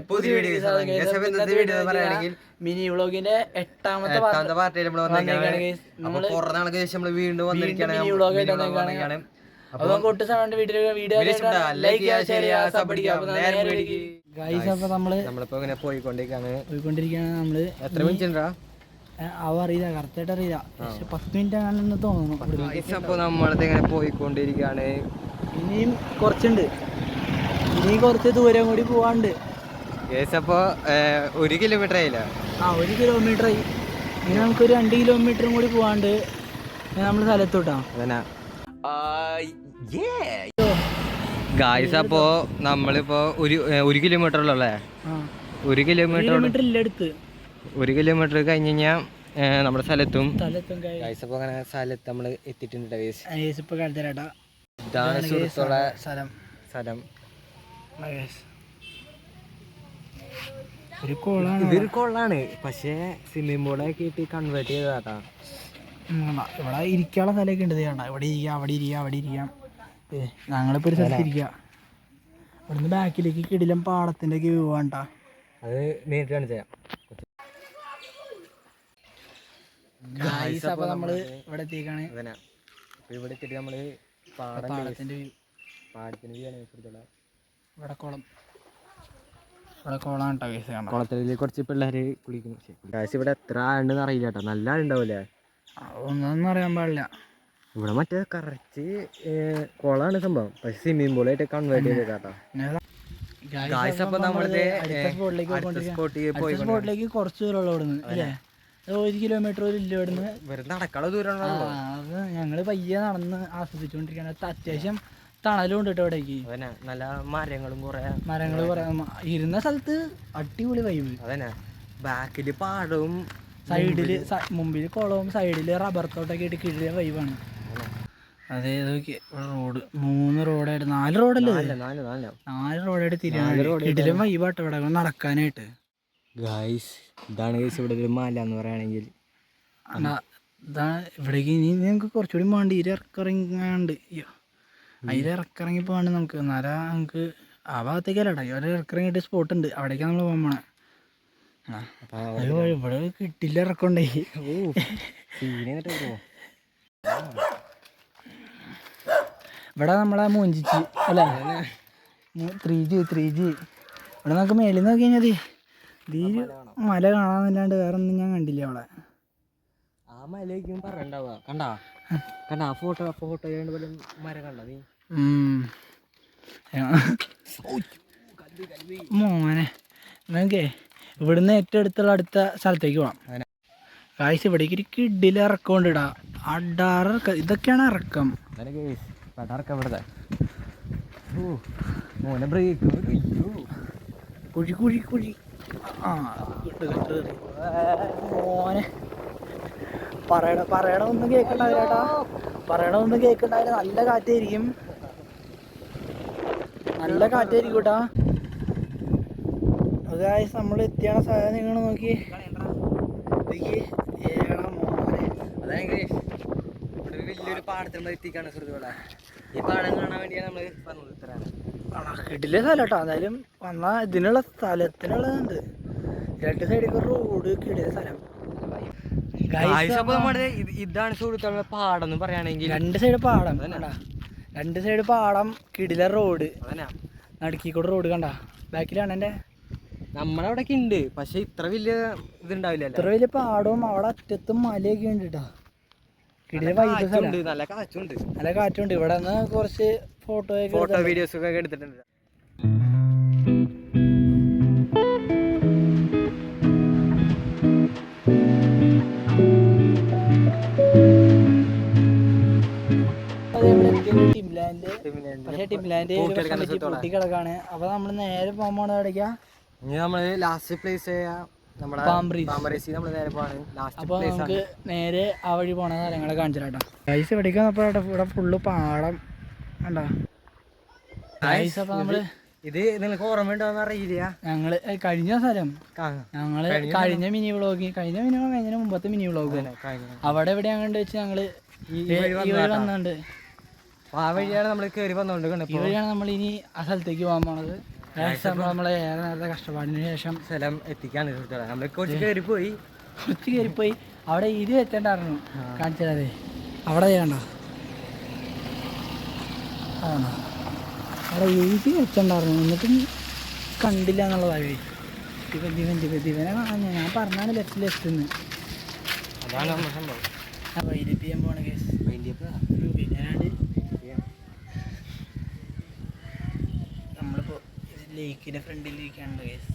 പുതിയ വീഡിയോ പറയുകയാണെങ്കിൽ മിനി വ്ളോഗിന്റെ എട്ടാമത്തെ പാർട്ടിയിൽ നമ്മൾ നമ്മൾ വീണ്ടും വന്നിരിക്കുകയാണ്. അപ്പൊ നമ്മളിപ്പോ ഇങ്ങനെ പോയിക്കൊണ്ടിരിക്കുകയാണ്. നമ്മള് എത്ര മിനിറ്റ് ഉണ്ടാ അറിയില്ല, കറക്റ്റായിട്ട് അറിയില്ല, 10 മിനിറ്റ് ആണെന്ന് തോന്നുന്നു. അപ്പൊ നമ്മളത് ഇങ്ങനെ പോയിക്കൊണ്ടിരിക്കുകയാണ്. ഇനിയും കുറച്ചുണ്ട്, ഇനി കുറച്ച് ദൂരം കൂടി പോവാണ്ട്. അപ്പൊ 1 കിലോമീറ്റർ ആയില്ല. 1 കിലോമീറ്റർ ആയി. ഇനി നമുക്കൊരു 2 കിലോമീറ്ററും കൂടി പോവാണ്ട് നമ്മള് സ്ഥലത്തോട്ടാ. ഗായ്സ് അപ്പോ നമ്മളിപ്പോ 1 കിലോമീറ്ററിലല്ലേ, 1 കിലോമീറ്റർ ഇല്ല അടുത്ത്. 1 കിലോമീറ്റർ കഴിഞ്ഞ് കഴിഞ്ഞാൽ നമ്മുടെ സ്ഥലത്തും. ഗായ്സ് അപ്പൊ അങ്ങനെ സ്ഥലത്ത് നമ്മള് എത്തിയിട്ടുണ്ട്. ഇതാണ് സുഹൃത്തുക്കളെ സ്ഥലം. ഇതൊരു കൊള്ളാണ്, പക്ഷേ സ്വിമ്മിംഗ് പൂളൊക്കെ ഇട്ട് കൺവേർട്ട് ചെയ്തതാട്ടാ. ഇവിടെ ഇരിക്കാനുള്ള സ്ഥലമൊക്കെ ഉണ്ട്. ഇവിടെ ഇരിക്കാം, അവിടെ ഇരിക്കാം, അവിടെ ഇരിക്കാം. ഞങ്ങളിപ്പോ ഒരു സ്ഥലത്ത് ഇരിക്കാം. ഇവിടുന്ന് ബാക്കിലേക്ക് കിടിലം പാടത്തിന്റെ ഒക്കെ വ്യൂ വേണ്ട. അത് നേരിട്ട് കാണിച്ചാ. അപ്പൊ നമ്മള് ഇവിടെ എത്തിയേക്കാണ്. ഇവിടെ എത്തിയിട്ട് നമ്മള് പാടത്തിന്റെ വ്യൂ ആണ്. ഇവിടെ കുളമാണ് കേട്ടോ. കുളത്തിൽ കുറച്ച് പിള്ളേര് കുളിക്കുന്നു. ഇവിടെ എത്ര ആളുണ്ടെന്ന് അറിയില്ല കേട്ടോ. നല്ല ആളുണ്ടാവൂലേ? ഒന്നും അറിയാൻ പാടില്ല. ഇവിടെ മറ്റേ കറക്റ്റ് കുളമാണ് സംഭവം, പക്ഷെ സ്വിമ്മിംഗ് പൂളായിട്ട് കൺവേർട്ട് ചെയ്തേക്കാട്ടോ. സ്പോട്ടിലേക്ക് കുറച്ച് ദൂരമുള്ള ഇവിടുന്ന് അല്ലേ, 1 കിലോമീറ്റർ ഇല്ല ഇവിടുന്ന്. നടക്കാനുള്ള ദൂരമുള്ള അത് ഞങ്ങള് പയ്യെ നടന്ന് ആസ്വദിച്ചുകൊണ്ടിരിക്കുകയാണ്. അത്യാവശ്യം തണലും ഉണ്ട് കേട്ടോ ഇവിടേക്ക്. നല്ല മരങ്ങളും കുറെ ഇരുന്ന സ്ഥലത്ത് അടിപൊളി വൈബ്. അതന്നെ, ബാക്കില് പാടവും സൈഡില് മുമ്പില് കുളവും സൈഡില് റബ്ബർ തോട്ടൊക്കെ ആയിട്ട് കിഴിയ വൈബാണ്. അതെ, റോഡ് 3 റോഡായിട്ട് 4 റോഡല്ലേ, 4 റോഡായിട്ട് തിരിയാനും വൈബാട്ടോ ഇവിടെ നടക്കാനായിട്ട്. ഗായ്സ് ഇതാണ് ഇവിടെ ഒരു മല എന്ന് പറയുകയാണെങ്കിൽ. ഇതാണ് ഇവിടേക്ക്. ഇനി നമുക്ക് കുറച്ചുകൂടി വേണ്ടി ഇറക്കിറങ്ങാണ്ട്. ഇറക്കിറങ്ങി പോകാണ്ട് നമുക്ക്. എന്നാലാ നമുക്ക് ആ ഭാഗത്തേക്കല്ലേട്ടാ ഇറക്കിറങ്ങിയിട്ട് സ്പോട്ട് ഉണ്ട്, അവിടേക്കാണ് നമ്മൾ പോകാൻ പോണേ. ഇവിടെ കിട്ടില്ല ഇറക്കണ്ടേ. ഇവിടെ നമ്മളെ മൂഞ്ചിച്ച് അല്ലേ, 3G. ഇവിടെ നമുക്ക് മേളിൽ നോക്കി കഴിഞ്ഞാൽ ഈ മല കാണാന്നല്ലാണ്ട് വേറെ ഒന്നും ഞാൻ കണ്ടില്ല അവിടെ. ആ മലയ്ക്കും പറയണ്ടാവുക. കണ്ടാ ഫോട്ടോ മരം കണ്ട നീ? മോനെ നമുക്കേ ഇവിടുന്ന് ഏറ്റവും അടുത്ത സ്ഥലത്തേക്ക് പോകാം. കാഴ്ച ഇവിടേക്ക് ഒരു കിഡിൽ ഇറക്കം ഉണ്ട്. ഇതൊക്കെയാണ് ഇറക്കം. മോനെ ബ്രേക്ക് കുഴി മോനെ പറയണൊന്നും കേൾക്കണ്ടാവില്ലേട്ടാ, പറയണൊന്നും കേൾക്കണ്ടാവില്ല. നല്ല കാറ്റായിരിക്കും കേട്ടാ. അത് നമ്മൾ എത്തിയാണ് സാധനം നിങ്ങൾ നോക്കി. വലിയൊരു പാടത്തിൽ എത്തിക്കാണ് സുഹൃത്തുക്കളെ. ഈ പാടം കാണാൻ വേണ്ടിയാണ് നമ്മള് പറഞ്ഞത്. കിടില സ്ഥലം കേട്ടോ. എന്തായാലും വന്നാൽ ഇതിനുള്ള സ്ഥലത്തിനുള്ളതുണ്ട്. 2 സൈഡിൽ റോഡ്, കിടില സ്ഥലം. ഇതാണ് സുഹൃത്തുക്കളെ പാടം എന്ന് പറയുകയാണെങ്കിൽ. 2 സൈഡ് പാടം, 2 സൈഡ് പാടം, കിടില റോഡ്, നടുക്കിക്കൂടെ റോഡ് കണ്ട. ബാക്കിലാണ് എൻ്റെ നമ്മളവിടെയൊക്കെ ഉണ്ട്, പക്ഷെ ഇത്ര വലിയ ഇതുണ്ടാവില്ല. ഇത്ര വലിയ പാടവും അവിടെ അറ്റത്തും മലയൊക്കെ ഉണ്ട് കേട്ടോ. കിടില വൈബ് സ്ഥലം, നല്ല കാറ്റുണ്ട്. ഇവിടെ നിന്ന് കുറച്ച് ഫോട്ടോ വീഡിയോസ് ഒക്കെ എടുത്തിട്ടുണ്ട്. ടിംലാൻഡ് കിടക്കാണ്. അപ്പൊ നമ്മള് നേരെ പോകാൻ പോണത് എവിടേക്കാ? നമ്മള് ലാസ്റ്റ് പ്ലേസ് അപ്പൊ നമുക്ക് നേരെ ആ വഴി പോണ സ്ഥലങ്ങളെ കാണിച്ചിട്ടാ. ഗൈസ് എവിടേക്കാ? ഇവിടെ ഫുള്ള് പാടം കണ്ടാ. അപ്പൊ നമ്മള് ഇത് നിങ്ങൾക്ക് ഓർമ്മയുണ്ടോന്ന് അറിയില്ല. ഞങ്ങള് കഴിഞ്ഞ സ്ഥലം കഴിഞ്ഞ മിനി വ്ളോഗ് കഴിഞ്ഞ മുമ്പത്തെ മിനി വ്ളോഗ് അവിടെ എവിടെയാ കണ്ട് വെച്ച് ഞങ്ങള് ഈ വഴി വന്നുണ്ട്. ആ വഴിയാണ് നമ്മൾ കയറി വന്നോണ്ട്. ഈ വഴിയാണ് നമ്മൾ ഇനി ആ സ്ഥലത്തേക്ക് പോകാൻ പോണത്. നമ്മളെ ഏറെ നേരത്തെ കഷ്ടപ്പാടിന് ശേഷം സ്ഥലം എത്തിക്കാണ് നമ്മൾ കുറച്ച് കയറിപ്പോയി അവിടെ ഇത് വെച്ചിട്ടുണ്ടായിരുന്നു കാണിച്ചതേ അവിടെ ചെയ്യണ്ട ആണോ അവിടെ എഴുതി വെച്ചിട്ടുണ്ടായിരുന്നു എന്നിട്ടും കണ്ടില്ല എന്നുള്ളതായി ദിവനെ കാണാൻ ഞാൻ പറഞ്ഞാണ് ലെഫ്റ്റ് അതാണ് നമ്മുടെ സംഭവം. വൈദ്യുതി ചെയ്യാൻ പോണ കേസ് പിന്നീട് നമ്മളിപ്പോൾ ലേക്കിൻ്റെ ഫ്രണ്ടിലിരിക്കാനുണ്ട് കേസ്